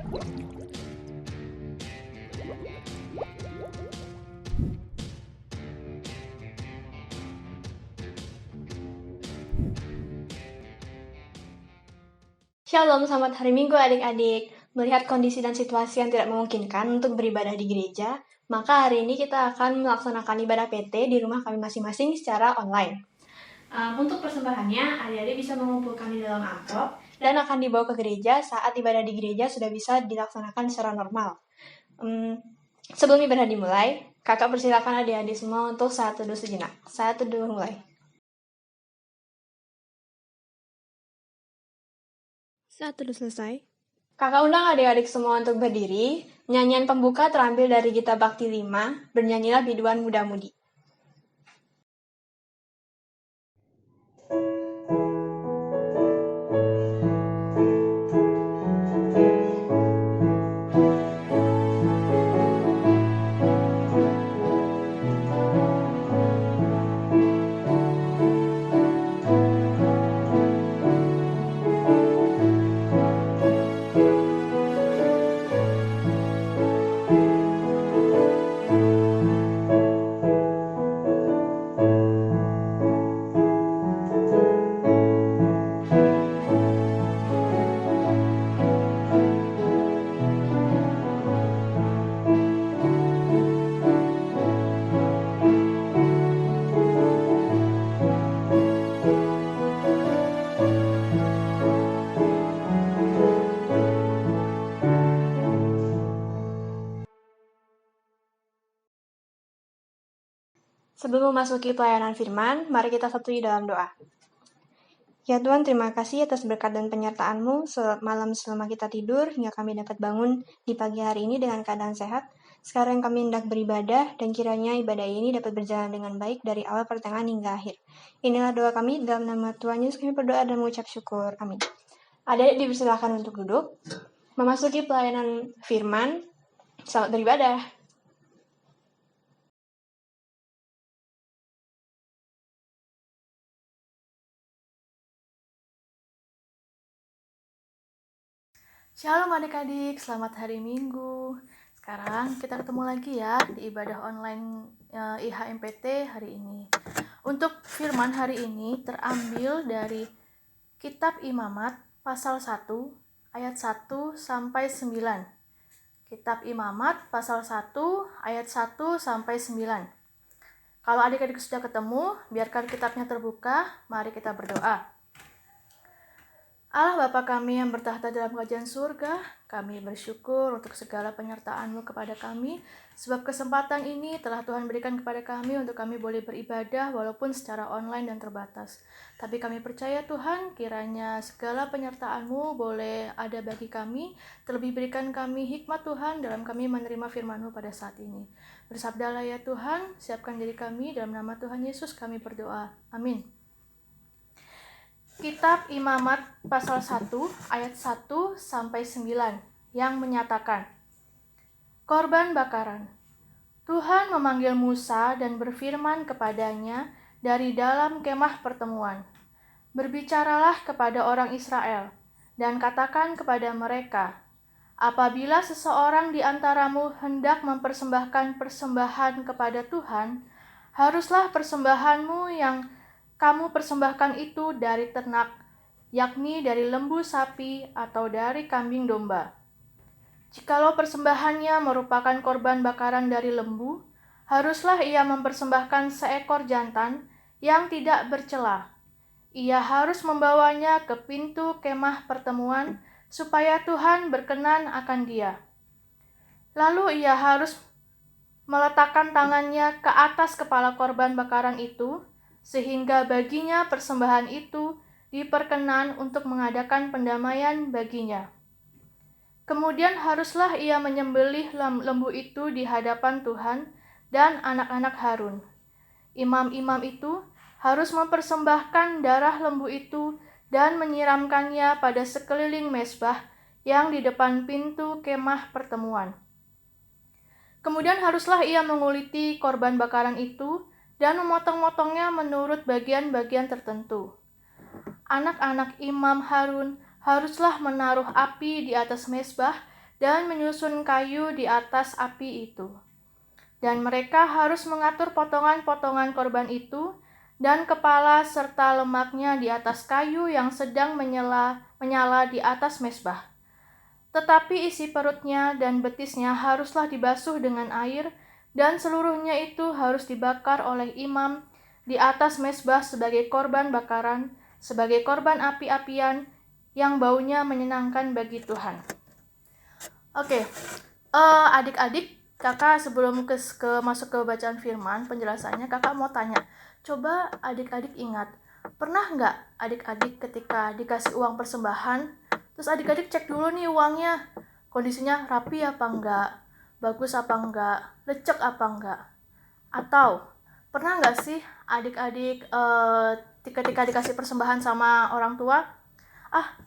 Shalom, selamat hari Minggu adik-adik. Melihat kondisi dan situasi yang tidak memungkinkan untuk beribadah di gereja, maka hari ini kita akan melaksanakan ibadah PT di rumah kami masing-masing secara online. Untuk persembahannya, adik-adik bisa mengumpulkan di dalam amplop dan akan dibawa ke gereja saat ibadah di gereja sudah bisa dilaksanakan secara normal. Sebelum ibadah dimulai, kakak persilakan adik-adik semua untuk saat teduh sejenak. Saat teduh mulai. Saat teduh selesai, kakak undang adik-adik semua untuk berdiri. Nyanyian pembuka terambil dari Gita Bakti 5, Bernyanyilah Biduan Muda-Mudi. Sebelum memasuki pelayanan firman, mari kita satuin dalam doa. Ya Tuhan, terima kasih atas berkat dan penyertaan-Mu malam selama kita tidur, hingga kami dapat bangun di pagi hari ini dengan keadaan sehat. Sekarang kami hendak beribadah, dan kiranya ibadah ini dapat berjalan dengan baik dari awal pertengahan hingga akhir. Inilah doa kami, dalam nama Tuhan Yesus kami berdoa dan mengucap syukur. Amin. Adik dipersilakan untuk duduk. Memasuki pelayanan firman, selamat beribadah. Shalom adik-adik, selamat hari Minggu. Sekarang kita ketemu lagi ya di ibadah online IHMPT hari ini. Untuk firman hari ini terambil dari Kitab Imamat pasal 1 ayat 1 sampai 9. Kitab Imamat pasal 1 ayat 1 sampai 9. Kalau adik-adik sudah ketemu, biarkan kitabnya terbuka, mari kita berdoa. Allah Bapa kami yang bertahta dalam kerajaan surga, kami bersyukur untuk segala penyertaan-Mu kepada kami, sebab kesempatan ini telah Tuhan berikan kepada kami untuk kami boleh beribadah walaupun secara online dan terbatas. Tapi kami percaya Tuhan, kiranya segala penyertaan-Mu boleh ada bagi kami, terlebih berikan kami hikmat Tuhan dalam kami menerima firman-Mu pada saat ini. Bersabdalah ya Tuhan, siapkan diri kami, dalam nama Tuhan Yesus kami berdoa. Amin. Kitab Imamat pasal 1 ayat 1 sampai 9 yang menyatakan, korban bakaran. Tuhan memanggil Musa dan berfirman kepadanya dari dalam kemah pertemuan. Berbicaralah kepada orang Israel dan katakan kepada mereka, apabila seseorang di antaramu hendak mempersembahkan persembahan kepada Tuhan, haruslah persembahanmu yang kamu persembahkan itu dari ternak, yakni dari lembu sapi atau dari kambing domba. Jikalau persembahannya merupakan korban bakaran dari lembu, haruslah ia mempersembahkan seekor jantan yang tidak bercela. Ia harus membawanya ke pintu kemah pertemuan, supaya Tuhan berkenan akan dia. Lalu ia harus meletakkan tangannya ke atas kepala korban bakaran itu, sehingga baginya persembahan itu diperkenan untuk mengadakan pendamaian baginya. Kemudian haruslah ia menyembelih lembu itu di hadapan Tuhan dan anak-anak Harun. Imam-imam itu harus mempersembahkan darah lembu itu dan menyiramkannya pada sekeliling mezbah yang di depan pintu kemah pertemuan. Kemudian haruslah ia menguliti korban bakaran itu dan memotong-motongnya menurut bagian-bagian tertentu. Anak-anak Imam Harun haruslah menaruh api di atas mezbah dan menyusun kayu di atas api itu. Dan mereka harus mengatur potongan-potongan korban itu dan kepala serta lemaknya di atas kayu yang sedang menyala di atas mezbah. Tetapi isi perutnya dan betisnya haruslah dibasuh dengan air, dan seluruhnya itu harus dibakar oleh imam di atas mezbah sebagai korban bakaran, sebagai korban api-apian yang baunya menyenangkan bagi Tuhan. Oke, adik-adik, kakak sebelum masuk ke bacaan firman, penjelasannya, kakak mau tanya, coba adik-adik ingat, pernah nggak adik-adik ketika dikasih uang persembahan, terus adik-adik cek dulu nih uangnya, kondisinya rapi apa enggak, bagus apa enggak, lecek apa enggak? Atau pernah nggak sih adik-adik ketika dikasih persembahan sama orang tua,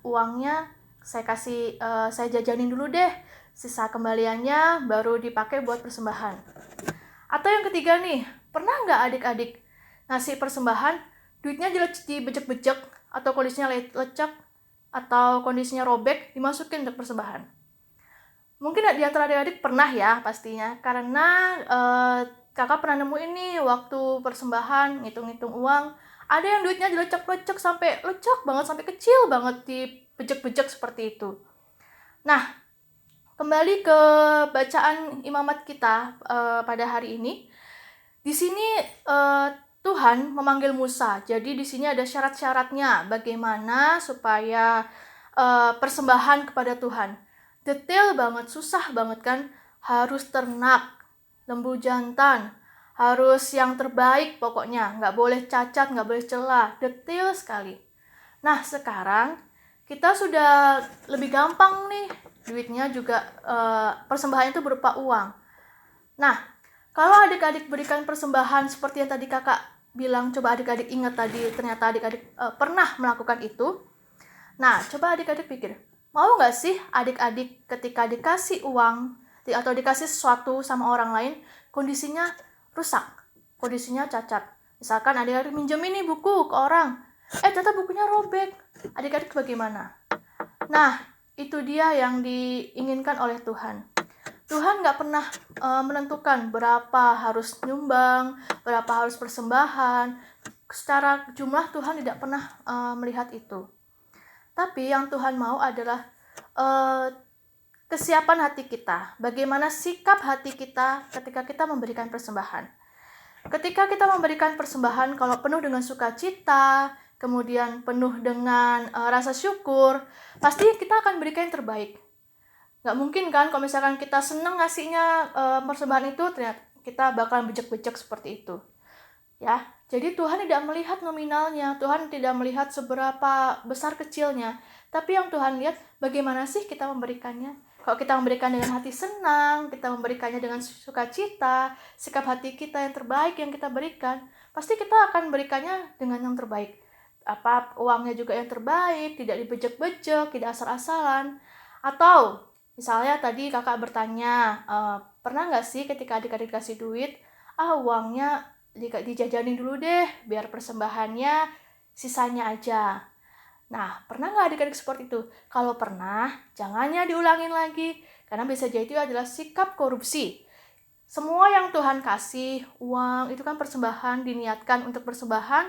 uangnya saya jajanin dulu deh, sisa kembaliannya baru dipakai buat persembahan. Atau yang ketiga nih, pernah nggak adik-adik ngasih persembahan, duitnya dibejek-bejek atau kondisinya lecek atau kondisinya robek, dimasukin untuk persembahan? Mungkin di antara adik-adik pernah ya pastinya, karena kakak pernah nemuin nih waktu persembahan ngitung-ngitung uang, ada yang duitnya dilecek-lecek sampai lecek banget, sampai kecil banget, dibejek-bejek seperti itu. Nah, kembali ke bacaan imamat kita pada hari ini. Di sini Tuhan memanggil Musa. Jadi di sini ada syarat-syaratnya bagaimana supaya persembahan kepada Tuhan. Detail banget, susah banget kan? Harus ternak, lembu jantan, harus yang terbaik pokoknya. Nggak boleh cacat, nggak boleh celah. Detail sekali. Nah, sekarang kita sudah lebih gampang nih. Duitnya juga persembahan itu berupa uang. Nah, kalau adik-adik berikan persembahan seperti yang tadi kakak bilang, coba adik-adik ingat tadi, ternyata adik-adik pernah melakukan itu. Nah, coba adik-adik pikir, mau nggak sih adik-adik ketika dikasih uang atau dikasih sesuatu sama orang lain, kondisinya rusak, kondisinya cacat. Misalkan adik-adik minjem ini buku ke orang, ternyata bukunya robek. Adik-adik bagaimana? Nah, itu dia yang diinginkan oleh Tuhan. Tuhan nggak pernah menentukan berapa harus nyumbang, berapa harus persembahan. Secara jumlah Tuhan tidak pernah melihat itu. Tapi yang Tuhan mau adalah kesiapan hati kita. Bagaimana sikap hati kita ketika kita memberikan persembahan. Ketika kita memberikan persembahan, kalau penuh dengan sukacita, kemudian penuh dengan rasa syukur, pasti kita akan berikan yang terbaik. Nggak mungkin kan kalau misalkan kita senang ngasihnya persembahan itu, ternyata kita bakalan bejek-bejek seperti itu. Ya, jadi Tuhan tidak melihat nominalnya, Tuhan tidak melihat seberapa besar kecilnya, tapi yang Tuhan lihat bagaimana sih kita memberikannya. Kalau kita memberikan dengan hati senang, kita memberikannya dengan sukacita, sikap hati kita yang terbaik yang kita berikan, pasti kita akan berikannya dengan yang terbaik. Uangnya juga yang terbaik, tidak dibejek-bejek, tidak asal-asalan. Atau misalnya tadi kakak bertanya, pernah nggak sih ketika adik-adik kasih duit, uangnya dijajanin dulu deh, biar persembahannya sisanya aja. Nah, pernah nggak adik-adik seperti itu? Kalau pernah, jangannya diulangin lagi, karena bisa jadi itu adalah sikap korupsi. Semua yang Tuhan kasih, uang, itu kan persembahan, diniatkan untuk persembahan,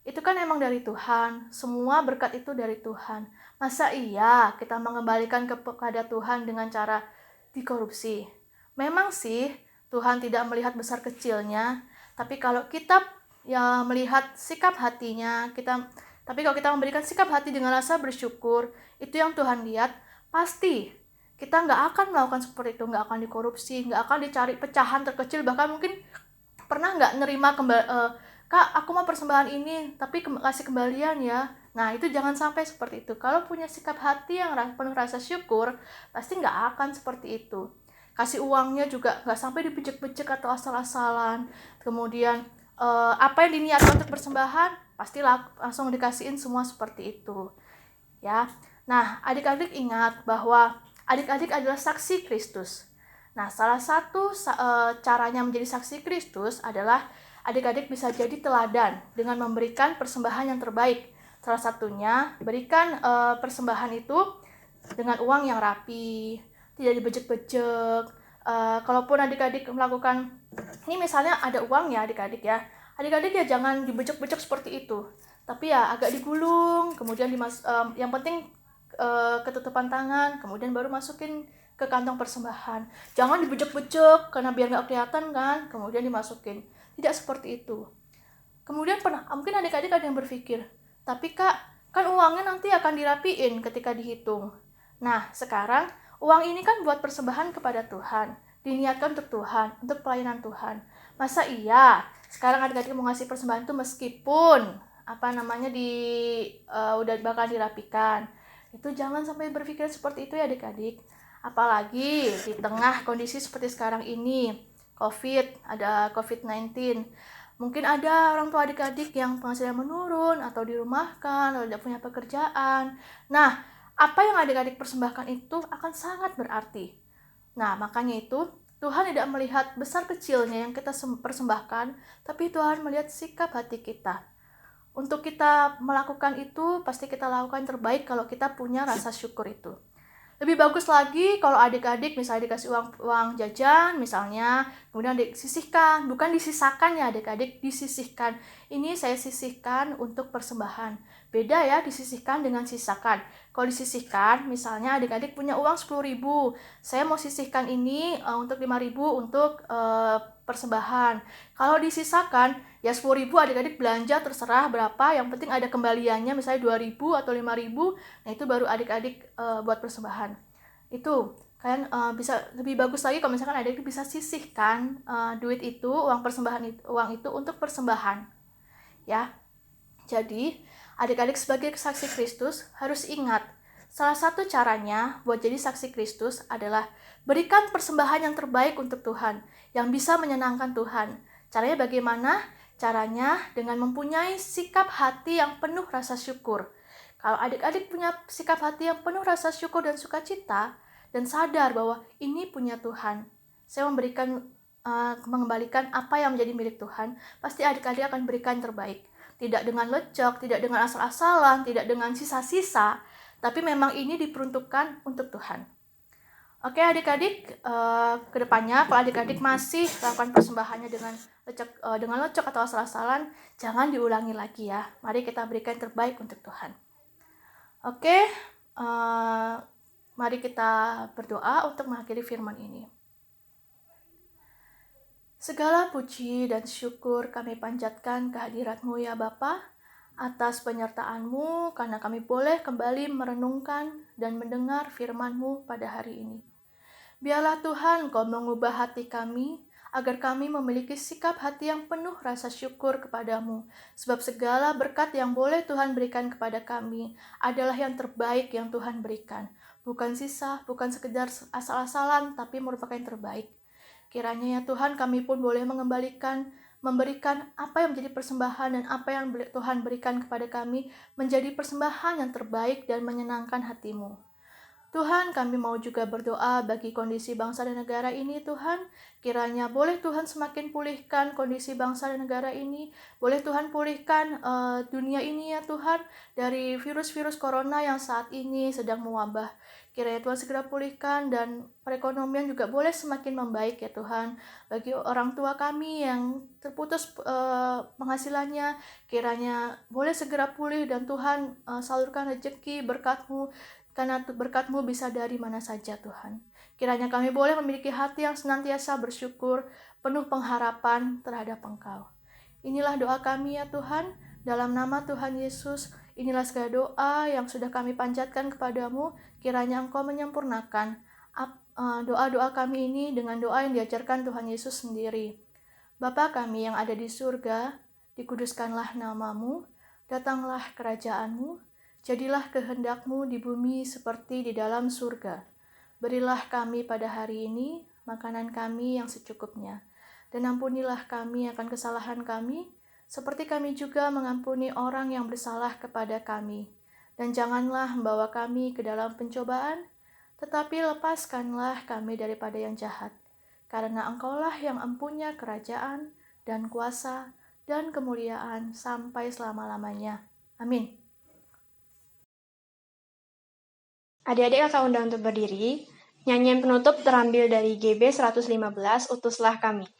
itu kan emang dari Tuhan. Semua berkat itu dari Tuhan. Masa iya kita mengembalikan kepada Tuhan dengan cara dikorupsi? Memang sih Tuhan tidak melihat besar kecilnya, tapi kalau kita melihat sikap hatinya, tapi kalau kita memberikan sikap hati dengan rasa bersyukur, itu yang Tuhan lihat, pasti kita nggak akan melakukan seperti itu, nggak akan dikorupsi, nggak akan dicari pecahan terkecil, bahkan mungkin pernah nggak nerima Kak, aku mau persembahan ini, tapi kasih kembalian ya. Nah, itu jangan sampai seperti itu. Kalau punya sikap hati yang penuh rasa syukur, pasti nggak akan seperti itu. Kasih uangnya juga nggak sampai dibejek-bejek atau asal-asalan. Kemudian, apa yang diniatkan untuk persembahan, pasti langsung dikasihin semua seperti itu. Ya. Nah, adik-adik ingat bahwa adik-adik adalah saksi Kristus. Nah, salah satu caranya menjadi saksi Kristus adalah adik-adik bisa jadi teladan dengan memberikan persembahan yang terbaik. Salah satunya, berikan persembahan itu dengan uang yang rapi, tidak dibejek-bejek. Kalaupun adik-adik melakukan, ini misalnya ada uang ya adik-adik ya, adik-adik ya jangan dibejek-bejek seperti itu, tapi ya agak digulung, kemudian yang penting ketutupan tangan, kemudian baru masukin ke kantong persembahan. Jangan dibejek-bejek karena biar nggak kelihatan kan, kemudian dimasukin. Tidak seperti itu. Kemudian mungkin adik-adik ada yang berpikir, tapi kak, kan uangnya nanti akan dirapiin ketika dihitung. Nah, sekarang uang ini kan buat persembahan kepada Tuhan, diniatkan untuk Tuhan, untuk pelayanan Tuhan. Masa iya sekarang adik-adik mau ngasih persembahan itu meskipun udah bakal dirapikan. Itu jangan sampai berpikir seperti itu ya adik-adik. Apalagi di tengah kondisi seperti sekarang ini, ada COVID-19. Mungkin ada orang tua adik-adik yang penghasilan menurun atau dirumahkan atau tidak punya pekerjaan. Nah, apa yang adik-adik persembahkan itu akan sangat berarti. Nah, makanya itu Tuhan tidak melihat besar kecilnya yang kita persembahkan, tapi Tuhan melihat sikap hati kita. Untuk kita melakukan itu, pasti kita lakukan terbaik kalau kita punya rasa syukur itu. Lebih bagus lagi kalau adik-adik misalnya dikasih uang jajan misalnya, kemudian disisihkan, bukan disisakan ya adik-adik, disisihkan. Ini saya sisihkan untuk persembahan. Beda ya disisihkan dengan sisakan. Kalau disisihkan, misalnya adik-adik punya uang 10.000, saya mau sisihkan ini untuk 5.000 untuk persembahan. Kalau disisakan, ya 10.000 adik-adik belanja terserah berapa, yang penting ada kembaliannya misalnya 2.000 atau 5.000, nah itu baru adik-adik buat persembahan. Itu kalian bisa lebih bagus lagi kalau misalkan adik-adik bisa sisihkan duit itu, uang itu untuk persembahan. Ya. Jadi, adik-adik sebagai saksi Kristus harus ingat, salah satu caranya buat jadi saksi Kristus adalah berikan persembahan yang terbaik untuk Tuhan, yang bisa menyenangkan Tuhan. Caranya bagaimana? Caranya dengan mempunyai sikap hati yang penuh rasa syukur. Kalau adik-adik punya sikap hati yang penuh rasa syukur dan sukacita, dan sadar bahwa ini punya Tuhan, saya mengembalikan apa yang menjadi milik Tuhan, pasti adik-adik akan berikan terbaik. Tidak dengan lecek, tidak dengan asal-asalan, tidak dengan sisa-sisa, tapi memang ini diperuntukkan untuk Tuhan. Oke adik-adik, kedepannya kalau adik-adik masih lakukan persembahannya dengan lecek atau asal-asalan, jangan diulangi lagi ya. Mari kita berikan terbaik untuk Tuhan. Oke, mari kita berdoa untuk mengakhiri firman ini. Segala puji dan syukur kami panjatkan kehadirat-Mu ya Bapa, atas penyertaan-Mu karena kami boleh kembali merenungkan dan mendengar firman-Mu pada hari ini. Biarlah Tuhan Kau mengubah hati kami, agar kami memiliki sikap hati yang penuh rasa syukur kepadamu, sebab segala berkat yang boleh Tuhan berikan kepada kami adalah yang terbaik yang Tuhan berikan. Bukan sisa, bukan sekedar asal-asalan, tapi merupakan yang terbaik. Kiranya ya Tuhan kami pun boleh memberikan apa yang menjadi persembahan dan apa yang Tuhan berikan kepada kami menjadi persembahan yang terbaik dan menyenangkan hati-Mu. Tuhan, kami mau juga berdoa bagi kondisi bangsa dan negara ini, Tuhan. Kiranya boleh Tuhan semakin pulihkan kondisi bangsa dan negara ini. Boleh Tuhan pulihkan dunia ini ya Tuhan, dari virus-virus corona yang saat ini sedang mewabah. Kiranya Tuhan segera pulihkan dan perekonomian juga boleh semakin membaik ya Tuhan. Bagi orang tua kami yang terputus penghasilannya, kiranya boleh segera pulih dan Tuhan salurkan rezeki berkat-Mu. Karena berkat-Mu bisa dari mana saja Tuhan. Kiranya kami boleh memiliki hati yang senantiasa bersyukur, penuh pengharapan terhadap Engkau. Inilah doa kami ya Tuhan, dalam nama Tuhan Yesus. Inilah segala doa yang sudah kami panjatkan kepadamu, kiranya Engkau menyempurnakan doa-doa kami ini dengan doa yang diajarkan Tuhan Yesus sendiri. Bapa kami yang ada di surga, dikuduskanlah namamu, datanglah kerajaan-Mu, jadilah kehendak-Mu di bumi seperti di dalam surga. Berilah kami pada hari ini makanan kami yang secukupnya, dan ampunilah kami akan kesalahan kami, seperti kami juga mengampuni orang yang bersalah kepada kami. Dan janganlah membawa kami ke dalam pencobaan, tetapi lepaskanlah kami daripada yang jahat. Karena Engkaulah yang empunya kerajaan dan kuasa dan kemuliaan sampai selama-lamanya. Amin. Adik-adik kakak undang untuk berdiri. Nyanyian penutup terambil dari GB 115, Utuslah Kami.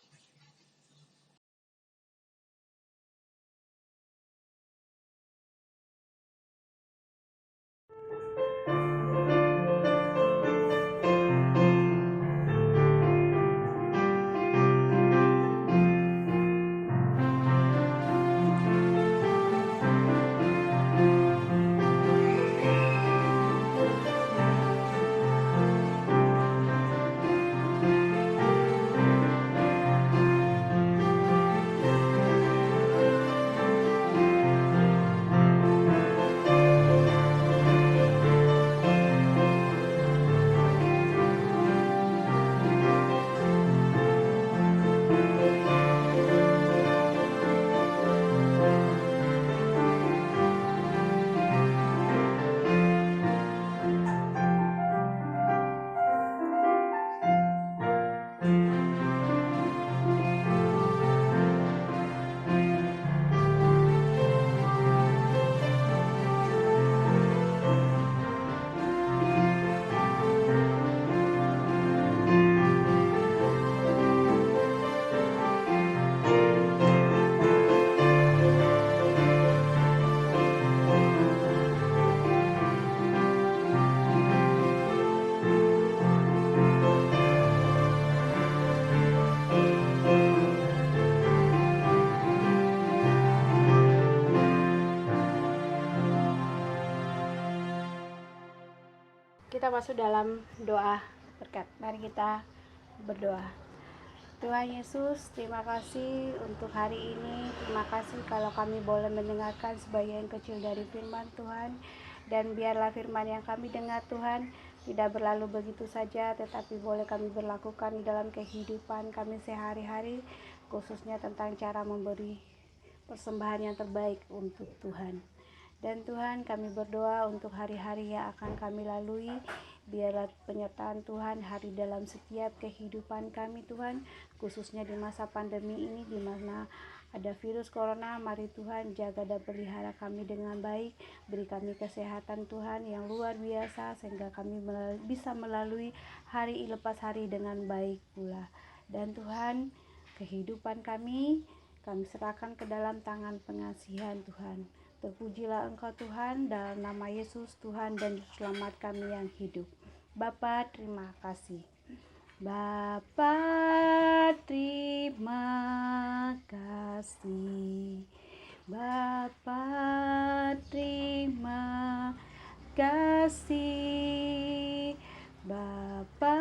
Kita masuk dalam doa berkat. Mari kita berdoa. Tuhan Yesus, terima kasih untuk hari ini. Terima kasih kalau kami boleh mendengarkan sebagian kecil dari firman Tuhan. Dan biarlah firman yang kami dengar Tuhan tidak berlalu begitu saja, tetapi boleh kami berlakukan di dalam kehidupan kami sehari-hari, khususnya tentang cara memberi persembahan yang terbaik untuk Tuhan. Dan Tuhan, kami berdoa untuk hari-hari yang akan kami lalui. Biarlah penyertaan Tuhan hari dalam setiap kehidupan kami Tuhan, khususnya di masa pandemi ini di mana ada virus corona. Mari Tuhan jaga dan pelihara kami dengan baik. Beri kami kesehatan Tuhan yang luar biasa sehingga kami bisa melalui hari lepas hari dengan baik pula. Dan Tuhan, kehidupan kami serahkan ke dalam tangan pengasihan Tuhan. Terpujilah Engkau Tuhan, dalam nama Yesus Tuhan dan Selamat kami yang hidup. Bapa, terima kasih. Bapa, terima kasih. Bapa, terima kasih. Bapa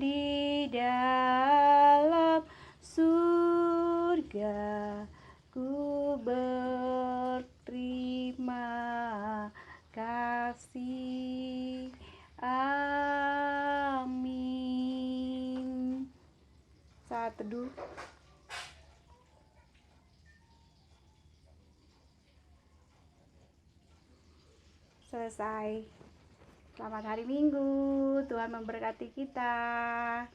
di dalam surga, ku berterima kasih. Amin. Saat teduh. Selesai. Selamat hari Minggu. Tuhan memberkati kita.